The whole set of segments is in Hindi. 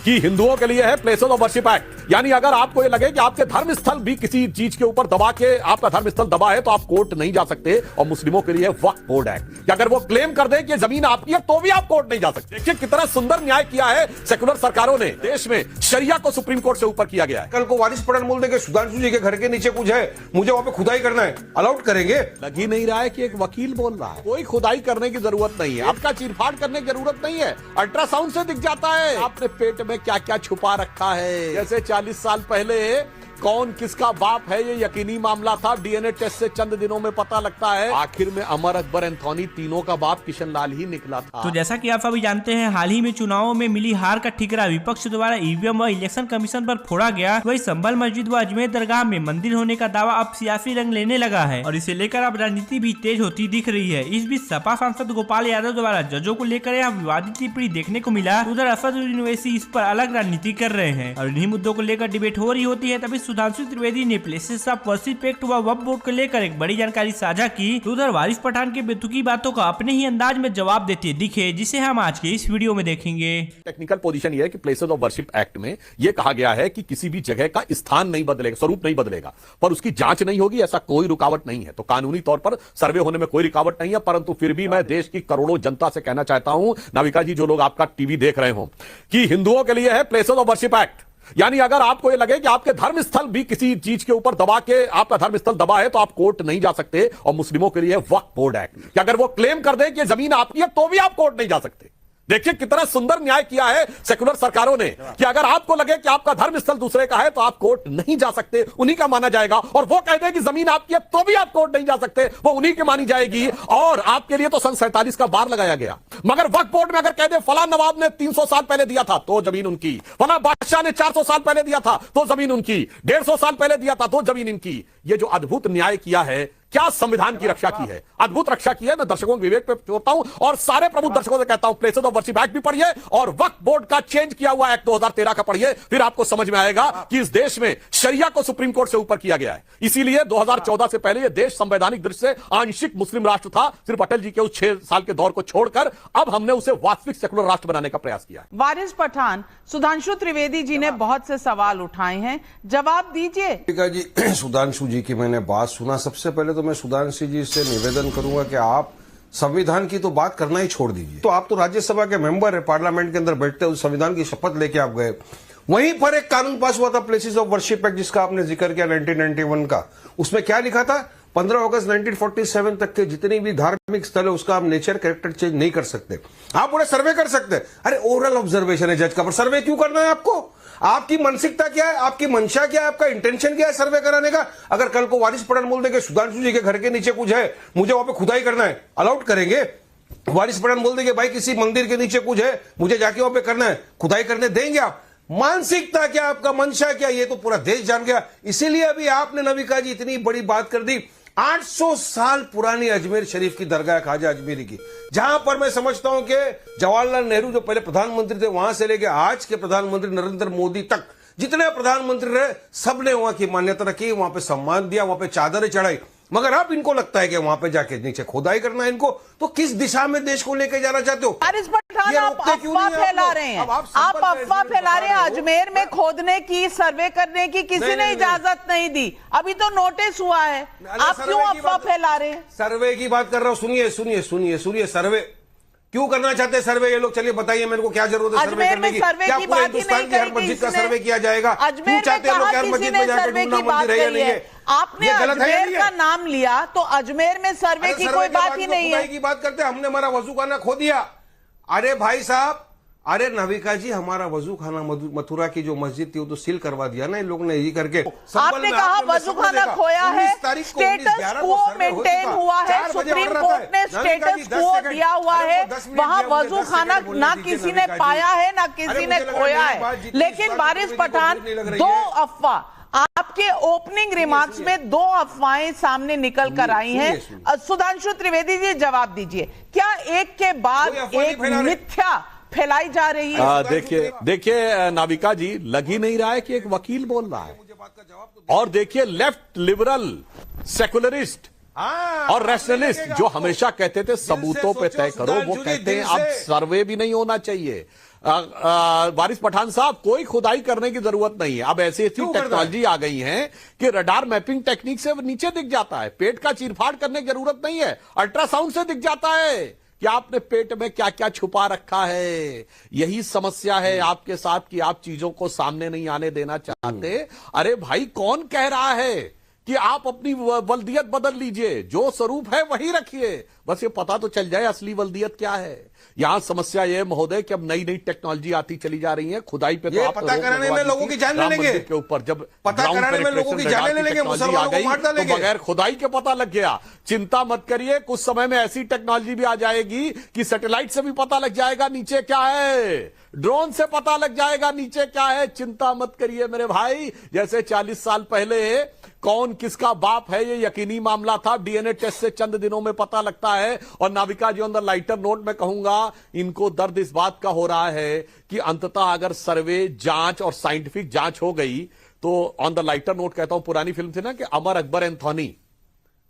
कि हिंदुओं के लिए है प्लेसेस ऑफ वर्शिप एक्ट। यानी अगर आपको ये लगे कि आपके धर्म स्थल भी किसी चीज के ऊपर दबा के आपका धर्म स्थल दबा है तो आप कोर्ट नहीं जा सकते। और मुस्लिमों के लिए वक्फ बोर्ड एक्ट कि अगर वो क्लेम कर दें कि जमीन आपकी है तो भी आप कोर्ट नहीं जा सकते। देखिए कितना सुंदर न्याय किया है सेकुलर सरकारों ने। देश में शरिया को सुप्रीम कोर्ट से ऊपर किया गया है। कल को वारिस पठान बोल देंगे सुधांशु जी के घर के नीचे कुछ है, मुझे वहां पे खुदाई करना है, अलाउड करेंगे? लग ही नहीं रहा है कि एक वकील बोल रहा है। कोई खुदाई करने की जरूरत नहीं है, आपका चीरफाड़ करने की जरूरत नहीं है। अल्ट्रासाउंड से दिख जाता है आपने पेट में क्या क्या छुपा रखा है। जैसे 40 साल पहले कौन किसका बाप है ये यकीनी मामला था, डीएनए टेस्ट से चंद दिनों में पता लगता है। आखिर में अमर, अकबर, एंथोनी तीनों का बाप किशन लाल ही निकला था। तो जैसा कि आप सभी जानते हैं, हाल ही में चुनावों में मिली हार का ठिकरा विपक्ष द्वारा ईवीएम व इलेक्शन कमीशन पर फोड़ा गया। वही संभल मस्जिद व अजमेर दरगाह में मंदिर होने का दावा अब सियासी रंग लेने लगा है और इसे लेकर अब राजनीति भी तेज होती दिख रही है। इस बीच सपा सांसद गोपाल यादव द्वारा जजों को लेकर यहाँ विवादित टिप्पणी देखने को मिला। उधर असदुद्दीन ओवैसी इस पर अलग राजनीति कर रहे हैं और इन्हीं मुद्दों को लेकर डिबेट हो रही होती है। तभी सुधांशु त्रिवेदी ने प्लेसेस ऑफ वर्शिप एक्ट व वक्फ बोर्ड को लेकर एक बड़ी जानकारी साझा की। तो उधर वारिस पठान के बेतुकी बातों का अपने ही अंदाज में जवाब देते दिखे, जिसे हम आज के इस वीडियो में देखेंगे। टेक्निकल पोजीशन यह है कि प्लेसेस ऑफ वर्शिप एक्ट में यह कहा गया है कि किसी भी जगह का स्थान नहीं बदलेगा, स्वरूप नहीं बदलेगा, पर उसकी जांच नहीं होगी, ऐसा कोई रुकावट नहीं है। तो कानूनी तौर पर सर्वे होने में कोई रुकावट नहीं है। परंतु फिर भी मैं देश की करोड़ों जनता से कहना चाहता हूं, नाविका जी, जो लोग आपका टीवी देख रहे हो, कि हिंदुओं के लिए है प्लेसेस ऑफ वर्शिप एक्ट। यानी अगर आपको यह लगे कि आपके धर्म स्थल भी किसी चीज के ऊपर दबा के आपका धर्म स्थल दबा है तो आप कोर्ट नहीं जा सकते। और मुस्लिमों के लिए वक्फ बोर्ड एक्ट कि अगर वो क्लेम कर दें कि जमीन आपकी है तो भी आप कोर्ट नहीं जा सकते। देखिए कितना सुंदर न्याय किया है सेकुलर सरकारों ने कि अगर आपको लगे कि आपका धर्म स्थल दूसरे का है तो आप कोर्ट नहीं जा सकते, उन्हीं का माना जाएगा। और वो कह दे कि जमीन आपकी है तो भी आप कोर्ट नहीं जा सकते, वो उन्हीं की मानी जाएगी। और आपके लिए तो सन 47 का बार लगाया गया। मगर वक्फ बोर्ड में अगर कह दे फला नवाब ने 300 साल पहले दिया था तो जमीन उनकी, फला बादशाह ने 400 साल पहले दिया था तो जमीन उनकी, 150 साल पहले दिया था तो जमीन इनकी। ये जो अद्भुत न्याय किया है, क्या संविधान की रक्षा की है, अद्भुत रक्षा की है। मैं दर्शकों के विवेक पे जोड़ता हूं और सारे प्रमुख दर्शकों से कहता हूं, प्लेसेस ऑफ वर्शिप एक्ट भी पढ़िए और वक्फ बोर्ड का चेंज किया हुआ एक्ट 2013 का पढ़िए। फिर आपको समझ में आएगा कि इस देश में शरिया को सुप्रीम कोर्ट से ऊपर किया गया है। इसीलिए 2014 से पहले यह देश संवैधानिक दृष्टि से आंशिक मुस्लिम राष्ट्र था। सिर्फ अटल जी के उस 6 साल के दौर को छोड़कर अब हमने उसे वास्तविक सेकुलर राष्ट्र बनाने का प्रयास किया है। वारिस पठान, सुधांशु त्रिवेदी जी ने बहुत से सवाल उठाए हैं, जवाब दीजिए। सुधांशु जी की मैंने बात सुना। सबसे पहले तो मैं सुधांशु जी से निवेदन करूंगा कि आप संविधान की तो बात करना ही छोड़ दीजिए। तो आप तो राज्यसभा के मेंबर है, पार्लियामेंट के अंदर बैठते हो, संविधान की शपथ लेके आप गए। वहीं पर एक कानून पास हुआ था प्लेसेस ऑफ वर्शिप एक्ट, जिसका आपने जिक्र किया 1991 का। उसमें क्या लिखा था? 15 अगस्त 1947 तक के जितनी भी धार्मिक स्थल है उसका आप नेचर कैरेक्टर चेंज नहीं कर सकते। आप उन्हें सर्वे कर सकते हैं। अरे ओरल ऑब्जर्वेशन है जज का, पर सर्वे क्यों करना है आपको? आपकी मानसिकता क्या है, आपकी मंशा क्या है, आपका इंटेंशन क्या है सर्वे कराने का? अगर कल को वारिस पठान बोल देंगे सुधांशु जी के घर के नीचे कुछ है, मुझे वहां पे खुदाई करना है, अलाउड करेंगे? वारिस पठान बोल देंगे भाई किसी मंदिर के नीचे कुछ है, मुझे जाके वहां पे करना है, खुदाई करने देंगे आप? मानसिकता क्या, आपका मंशा क्या, ये तो पूरा देश जान गया। इसीलिए अभी आपने नविका जी इतनी बड़ी बात कर दी। 800 साल पुरानी अजमेर शरीफ की दरगाह ख्वाजा अजमेरी की, जहां पर मैं समझता हूं कि जवाहरलाल नेहरू जो पहले प्रधानमंत्री थे वहां से लेकर आज के प्रधानमंत्री नरेंद्र मोदी तक जितने प्रधानमंत्री रहे सबने वहां की मान्यता रखी, वहां पे सम्मान दिया, वहां पे चादरें चढ़ाई। मगर अब इनको लगता है कि वहां पे जाके नीचे खुदाई करना है इनको। तो किस दिशा में देश को लेके जाना चाहते हो? वारिस पठान, आप अफवाह फैला रहे हैं। आप अफवाह फैला रहे हैं। अजमेर में खोदने की, सर्वे करने की किसी ने इजाजत नहीं दी। अभी तो नोटिस हुआ है, आप क्यों अफवाह फैला रहे हैं? सर्वे की बात कर रहा हूं। सुनिए सुनिए सुनिए सुनिए, सर्वे क्यों करना चाहते हैं सर्वे ये लोग? चलिए बताइए मेरे को, क्या जरूरत है सर्वे करने की? क्या पूरे हिंदुस्तान की हर मस्जिद का सर्वे किया जाएगा? क्यों चाहते हैं लोग हर मस्जिद में जाकर ढूंढना मंदिर है या नहीं है? आपने अजमेर का नाम लिया तो अजमेर में सर्वे की कोई बात ही नहीं है। की बात करते हमने हमारा वजू खाना खो दिया। अरे भाई साहब, अरे नविका जी, हमारा वजू खाना मथुरा की जो मस्जिद थी वो तो सील करवा दिया ना इन लोगों ने, यही करके। आपने कहा वजू खाना खोया है, स्टेटस को मेंटेन हुआ है, सुप्रीम कोर्ट ने स्टेटस को दिया हुआ है, वहां वजू खाना ना किसी ने पाया है ना किसी ने खोया है। लेकिन वारिस पठान, 2 अफवाह आपके ओपनिंग रिमार्क्स में 2 अफवाहें सामने निकल कर आई हैं। सुधांशु त्रिवेदी जी जवाब दीजिए, क्या एक के बाद एक मिथ्या फैलाई जा रही है? देखिए नाविका जी, लग ही नहीं रहा है कि एक वकील बोल रहा है। और देखिए लेफ्ट लिबरल सेकुलरिस्ट और रैशनलिस्ट जो हमेशा कहते थे सबूतों पे तय करो, वो कहते हैं अब सर्वे भी नहीं होना चाहिए। वारिस पठान साहब, कोई खुदाई करने की जरूरत नहीं है। अब ऐसी ऐसी टेक्नोलॉजी आ गई है कि रडार मैपिंग टेक्निक से नीचे दिख जाता है। पेट का चीरफाड़ करने की जरूरत नहीं है, अल्ट्रासाउंड से दिख जाता है कि आपने पेट में क्या क्या छुपा रखा है। यही समस्या है आपके साथ कि आप चीजों को सामने नहीं आने देना चाहते। अरे भाई, कौन कह रहा है कि आप अपनी वल्दियत बदल लीजिए? जो स्वरूप है वही रखिए, बस ये पता तो चल जाए असली वल्दियत क्या है। यहां समस्या ये महोदय कि अब नई नई टेक्नोलॉजी आती चली जा रही है। खुदाई पे तो आप पता कराने में लोगों की जान ले लेंगे के ऊपर, जब पता कराने में लोगों की जान ले लेंगे, मुसलमानों को मार डालेंगे, तो बगैर खुदाई के पता लग गया। चिंता मत करिए, कुछ समय में ऐसी टेक्नोलॉजी भी आ जाएगी कि सैटेलाइट से भी पता लग जाएगा नीचे क्या है, ड्रोन से पता लग जाएगा नीचे क्या है। चिंता मत करिए मेरे भाई। जैसे 40 साल पहले कौन किसका बाप है ये यकीनी मामला था, डीएनए टेस्ट से चंद दिनों में पता लगता है। और नाविका जी ऑन द लाइटर नोट में कहूंगा, इनको दर्द इस बात का हो रहा है कि अंततः अगर सर्वे, जांच और साइंटिफिक जांच हो गई तो ऑन द लाइटर नोट कहता हूं, पुरानी फिल्म थी ना कि अमर अकबर एंथोनी,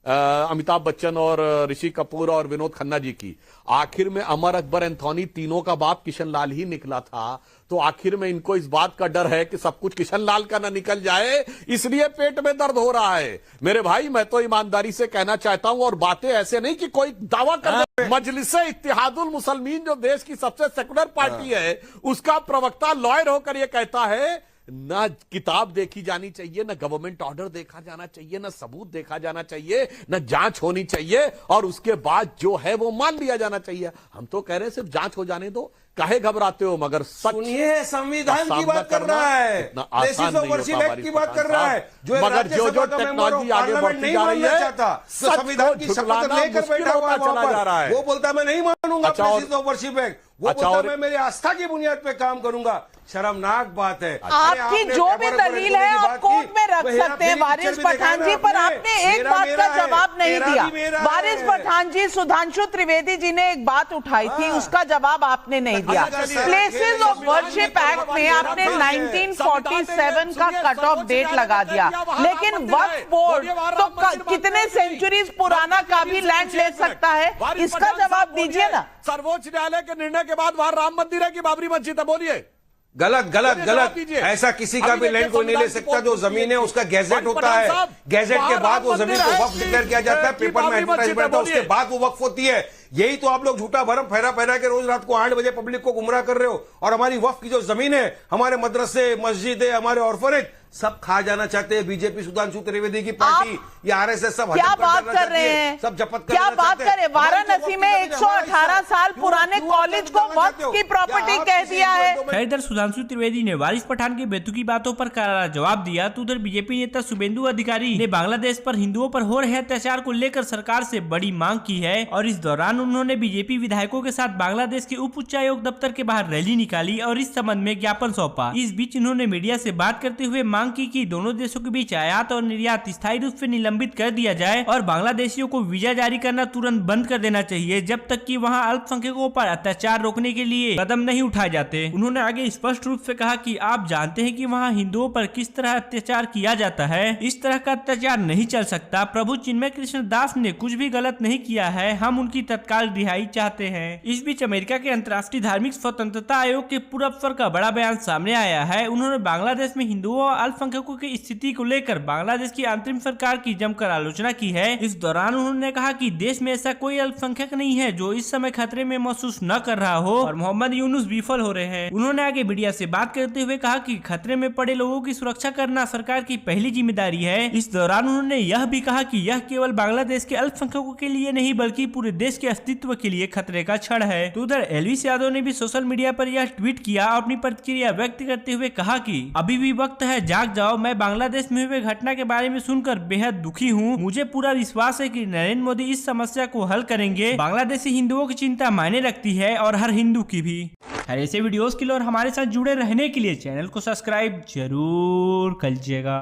अमिताभ बच्चन और ऋषि कपूर और विनोद खन्ना जी की, आखिर में अमर अकबर एंथोनी तीनों का बाप किशन लाल ही निकला था। तो आखिर में इनको इस बात का डर है कि सब कुछ किशन लाल का ना निकल जाए, इसलिए पेट में दर्द हो रहा है। मेरे भाई, मैं तो ईमानदारी से कहना चाहता हूं, और बातें ऐसे नहीं कि कोई दावा कर दे। मजलिसे इत्तेहादुल मुसलमीन जो देश की सबसे सेकुलर पार्टी है, उसका प्रवक्ता लॉयर होकर यह कहता है ना किताब देखी जानी चाहिए, ना गवर्नमेंट ऑर्डर देखा जाना चाहिए, ना सबूत देखा जाना चाहिए, ना जांच होनी चाहिए, और उसके बाद जो है वो मान लिया जाना चाहिए। हम तो कह रहे हैं सिर्फ जांच हो जाने दो, काहे घबराते हो? मगर सुनिए, संविधान की बात कर रहा है, प्लेसेस ऑफ वर्शिप एक्ट की बात कर रहा है, मगर जो जो टेक्नोलॉजी आगे बढ़ती जा रही है, संविधान की शपथ लेकर बैठा हुआ चला जा रहा है। वो बोलता मैं नहीं मानूंगा प्लेसेस ऑफ वर्शिप एक्ट, वो बोलता मैं मेरी आस्था की बुनियाद पे काम करूंगा। शर्मनाक बात है। आपकी जो भी दलील है आप कोर्ट में रख सकते हैं वारिस पठान जी, पर आपने एक बात का जवाब नहीं दिया। वारिस पठान जी, सुधांशु त्रिवेदी जी ने एक बात उठाई थी, उसका जवाब आपने नहीं दिया। प्लेसेस ऑफ वर्शिप एक्ट में आपने 1947 का कट ऑफ डेट लगा दिया, लेकिन वक्फ बोर्ड तो कितने सेंचुरीज पुराना का भी लैंड ले सकता है, इसका जवाब दीजिए ना। सर्वोच्च न्यायालय के निर्णय के बाद वहां राम मंदिर है कि बाबरी मस्जिद है? बोलिए। गलत गलत गलत, ऐसा किसी का भी लैंड कोई नहीं ले सकता। जो जमीन है उसका गैजेट होता है, गैजेट के बाद वो जमीन को वक्फ डिक्लेयर किया जाता है, पेपर में एडवर्टाइजमेंट है, उसके बाद वो वक्फ होती है। यही तो आप लोग झूठा भरम फहरा फहरा के रोज रात को 8 बजे पब्लिक को गुमराह कर रहे हो। और हमारी वक्फ की जो जमीन है, हमारे मदरसे, मस्जिदें, हमारे ऑर्फनेज सब खा जाना चाहते हैं बीजेपी, सुधांशु त्रिवेदी की पार्टी, या आरएसएस सब क्या बात कर रहे हैं, सब जपत क्या बात कर रहे हैं? वाराणसी में 118 साल पुराने कॉलेज को वक्फ की प्रॉपर्टी कह दिया है। खैर, इधर सुधांशु त्रिवेदी ने वारिस पठान की बेतुकी बातों पर करारा जवाब दिया, तो उधर बीजेपी नेता शुभेंदु अधिकारी ने बांग्लादेश पर हिंदुओं पर हो रहे अत्याचार को लेकर सरकार से बड़ी मांग की है। और इस दौरान उन्होंने बीजेपी विधायकों के साथ बांग्लादेश के उप उच्चायोग दफ्तर के बाहर रैली निकाली और इस संबंध में ज्ञापन सौंपा। इस बीच उन्होंने मीडिया से बात करते हुए मांग की कि दोनों देशों के बीच आयात और निर्यात स्थायी रूप से निलंबित कर दिया जाए और बांग्लादेशियों को वीजा जारी करना तुरंत बंद कर देना चाहिए, जब तक कि वहां अल्पसंख्यकों पर अत्याचार रोकने के लिए कदम नहीं उठाए जाते। उन्होंने आगे स्पष्ट रूप से कहा कि आप जानते हैं कि वहां हिंदुओं पर किस तरह अत्याचार किया जाता है, इस तरह का अत्याचार नहीं चल सकता। प्रभु चिन्मय कृष्ण दास ने कुछ भी गलत नहीं किया है, हम उनकी तत्काल रिहाई चाहते हैं। इस बीच अमेरिका के अंतर्राष्ट्रीय धार्मिक स्वतंत्रता आयोग के पूर्व अफसर का बड़ा बयान सामने आया है। उन्होंने बांग्लादेश में हिंदुओं और अल्पसंख्यकों की स्थिति को लेकर बांग्लादेश की अंतरिम सरकार की जमकर आलोचना की है। इस दौरान उन्होंने कहा कि देश में ऐसा कोई अल्पसंख्यक नहीं है जो इस समय खतरे में महसूस न कर रहा हो और मोहम्मद यूनुस विफल हो रहे हैं। उन्होंने आगे मीडिया से बात करते हुए कहा कि खतरे में पड़े लोगों की सुरक्षा करना सरकार की पहली जिम्मेदारी है। इस दौरान उन्होंने यह भी कहा कि यह केवल बांग्लादेश के अल्पसंख्यकों के लिए नहीं बल्कि पूरे देश के अस्तित्व के लिए खतरे का क्षण है। तो उधर एलविस यादव ने भी सोशल मीडिया पर यह ट्वीट किया और अपनी प्रतिक्रिया व्यक्त करते हुए कहा कि अभी भी वक्त है, जाग जाओ। मैं बांग्लादेश में हुए घटना के बारे में सुनकर बेहद दुखी हूँ। मुझे पूरा विश्वास है कि नरेंद्र मोदी इस समस्या को हल करेंगे। बांग्लादेशी हिंदुओं की चिंता मायने रखती है और हर हिंदू की भी। ऐसे वीडियोस के लिए और हमारे साथ जुड़े रहने के लिए चैनल को सब्सक्राइब जरूर कीजिएगा।